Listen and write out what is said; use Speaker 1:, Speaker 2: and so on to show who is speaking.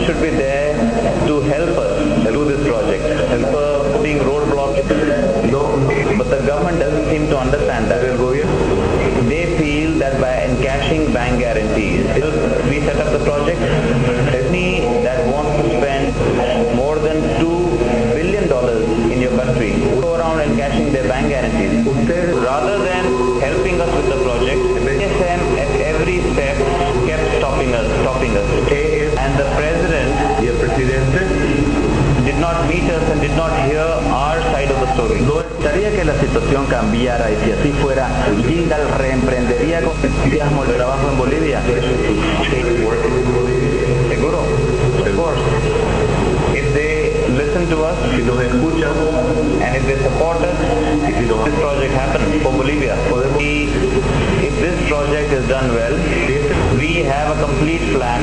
Speaker 1: should be there to help us do this project, help us putting roadblocks. No, but the government doesn't seem to understand that. They feel that by encashing bank guarantees, we set up the project. Any that wants to spend more than $2 billion in your country go around encashing their bank guarantees. Rather than helping us with the project, ISM at every step kept stopping us. And the president did not meet us and did not hear our side of the story.
Speaker 2: ¿No gustaría que la situación cambiara y si así fuera, Jindal reemprendería con entusiasmo el trabajo en Bolivia?
Speaker 1: Seguro, of course. If they listen to us, and if they support us, this project happens for Bolivia. If this project is done well, we have a complete plan